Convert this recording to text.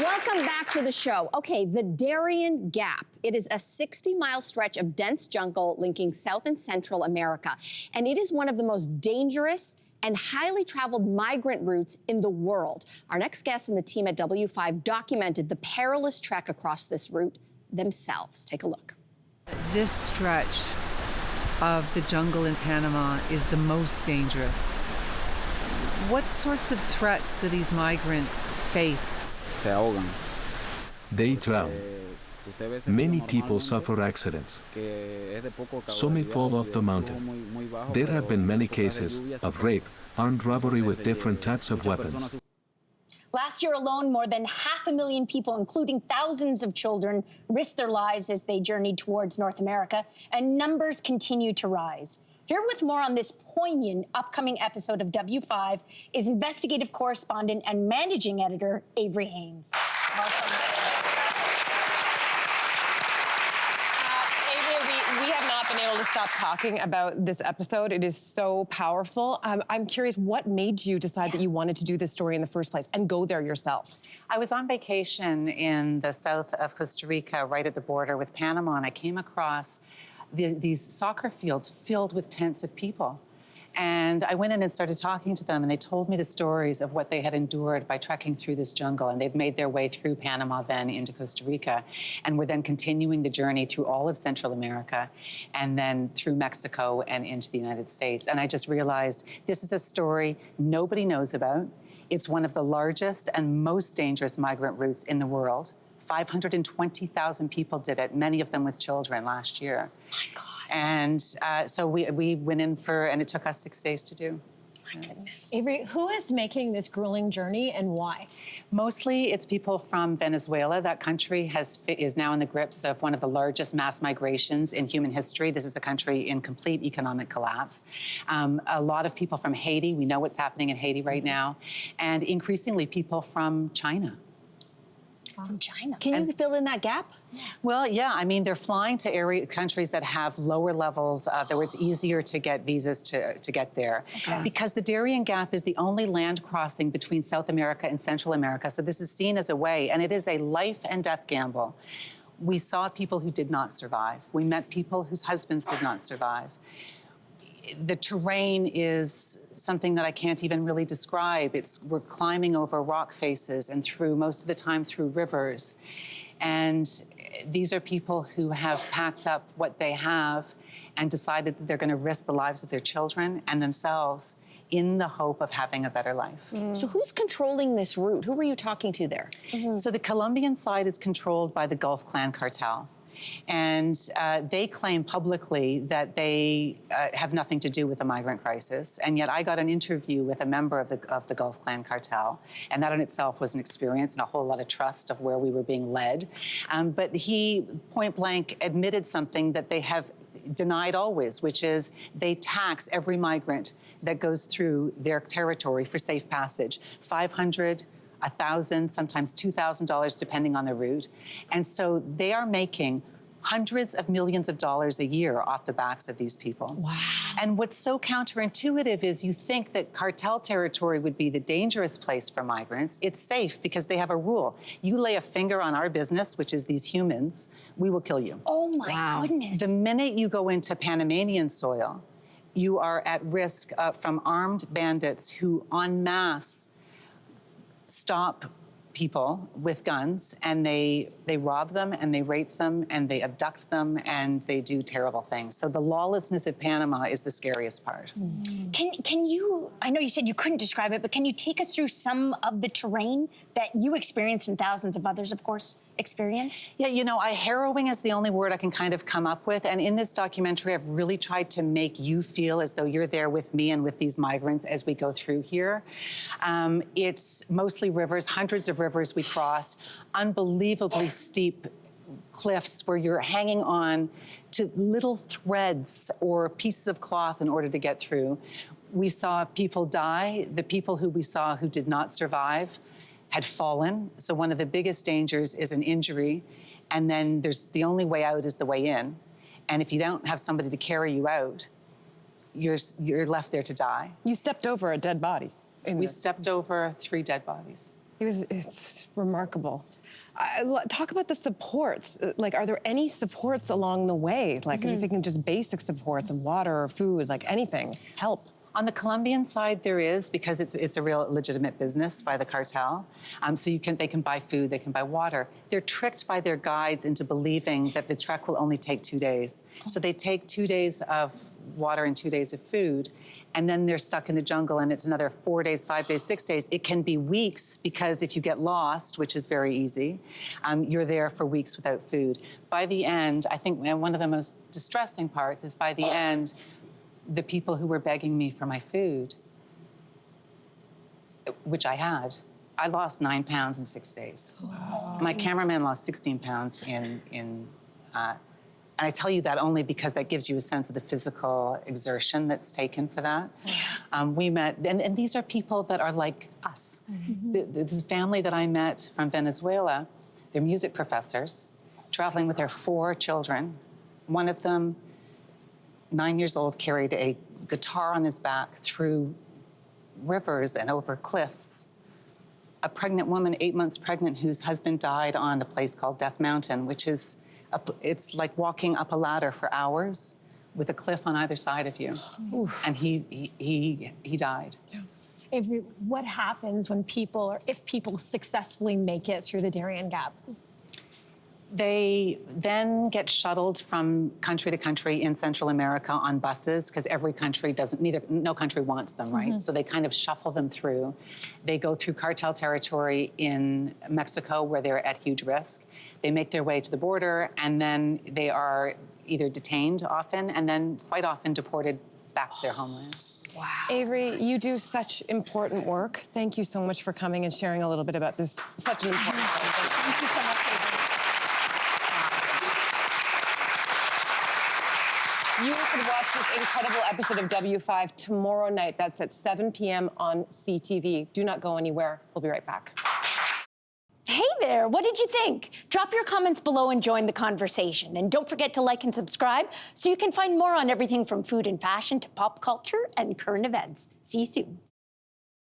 Welcome back to the show. Okay, the Darien Gap. It is a 60-mile stretch of dense jungle linking South and Central America, and it is one of the most dangerous and highly traveled migrant routes in the world. Our next guest and the team at W5 documented the perilous trek across this route themselves. Take a look. This stretch of the jungle in Panama is the most dangerous. What sorts of threats do these migrants face? They drown. Many people suffer accidents. Some may fall off the mountain. There have been many cases of rape, armed robbery with different types of weapons. Last year alone, more than 500,000 people, including thousands of children, risked their lives as they journeyed towards North America, and numbers continue to rise. Here with more on this poignant upcoming episode of W5 is investigative correspondent and managing editor Avery Haines. Welcome. We have not been able to stop talking about this episode. It is so powerful. I'm curious, what made you decide that you wanted to do this story in the first place and go there yourself? I was on vacation in the south of Costa Rica, right at the border with Panama, and I came across these soccer fields filled with tents of people. And I went in and started talking to them, and they told me the stories of what they had endured by trekking through this jungle. And they've made their way through Panama, then into Costa Rica, and were then continuing the journey through all of Central America, and then through Mexico and into the United States. And I just realized this is a story nobody knows about. It's one of the largest and most dangerous migrant routes in the world. 520,000 people did it, many of them with children last year. My God. And so we went in and it took us 6 days to do. My goodness. Avery, who is making this grueling journey and why? Mostly it's people from Venezuela. That country is now in the grips of one of the largest mass migrations in human history. This is a country in complete economic collapse. A lot of people from Haiti. We know what's happening in Haiti right now. And increasingly people from China. From China. Can you fill in that gap? Well, yeah. I mean, they're flying to countries that have lower levels where it's easier to get visas to get there. Okay. Because the Darien Gap is the only land crossing between South America and Central America. So this is seen as a way, and it is a life and death gamble. We saw people who did not survive. We met people whose husbands did not survive. The terrain is something that I can't even really describe. We're climbing over rock faces and most of the time through rivers. And these are people who have packed up what they have and decided that they're going to risk the lives of their children and themselves in the hope of having a better life. So who's controlling this route? Who were you talking to there? So the Colombian side is controlled by the Gulf Clan cartel. And they claim publicly that they have nothing to do with the migrant crisis. And yet I got an interview with a member of the Gulf Clan cartel. And that in itself was an experience and a whole lot of trust of where we were being led. But he point blank admitted something that they have denied always, which is they tax every migrant that goes through their territory for safe passage. $500, $1,000, sometimes $2,000, depending on the route. And so they are making hundreds of millions of dollars a year off the backs of these people. Wow. And what's so counterintuitive is you think that cartel territory would be the dangerous place for migrants. It's safe because they have a rule. You lay a finger on our business, which is these humans, we will kill you. Oh my goodness. The minute you go into Panamanian soil, you are at risk from armed bandits who en masse stop people with guns, and they rob them, and they rape them, and they abduct them, and they do terrible things. So the lawlessness of Panama is the scariest part. Can you, I know you said you couldn't describe it, but can you take us through some of the terrain that you experienced and thousands of others, of course, experienced? Yeah, you know, harrowing is the only word I can kind of come up with. And in this documentary, I've really tried to make you feel as though you're there with me and with these migrants as we go through here. It's mostly rivers, hundreds of rivers we crossed, unbelievably steep cliffs where you're hanging on to little threads or pieces of cloth in order to get through. We saw people die. The people who we saw who did not survive had fallen. So one of the biggest dangers is an injury. And then the only way out is the way in. And if you don't have somebody to carry you out, you're left there to die. You stepped over a dead body. We stepped over 3 dead bodies. It's remarkable. Talk about the supports. Like, are there any supports along the way? Like, if you're thinking just basic supports of water or food, like anything, help. On the Colombian side, there is, because it's a real legitimate business by the cartel. So they can buy food, they can buy water. They're tricked by their guides into believing that the trek will only take 2 days. So they take 2 days of water and 2 days of food, and then they're stuck in the jungle, and it's another 4 days, 5 days, 6 days. It can be weeks, because if you get lost, which is very easy, you're there for weeks without food. By the end, I think one of the most distressing parts is by the end, the people who were begging me for my food, which I had, I lost 9 pounds in 6 days. Wow. My cameraman lost 16 pounds and I tell you that only because that gives you a sense of the physical exertion that's taken for that. Yeah. We met, and these are people that are like us. This family that I met from Venezuela, they're music professors, traveling with their 4 children. One of them, 9 years old, carried a guitar on his back through rivers and over cliffs. A pregnant woman, 8 months pregnant, whose husband died on a place called Death Mountain, which is, it's like walking up a ladder for hours with a cliff on either side of you. Oof. And he died. Yeah. Avery, what happens when people, or if people successfully make it through the Darien Gap? They then get shuttled from country to country in Central America on buses, because every country no country wants them, right? So they kind of shuffle them through. They go through cartel territory in Mexico, where they're at huge risk. They make their way to the border, and then they are either detained often, and then quite often deported back to their homeland. Wow. Avery, you do such important work. Thank you so much for coming and sharing a little bit about this, such an important work. Thank you so much, Avery. You can watch this incredible episode of W5 tomorrow night. That's at 7 p.m. on CTV. Do not go anywhere. We'll be right back. Hey there, what did you think? Drop your comments below and join the conversation. And don't forget to like and subscribe so you can find more on everything from food and fashion to pop culture and current events. See you soon.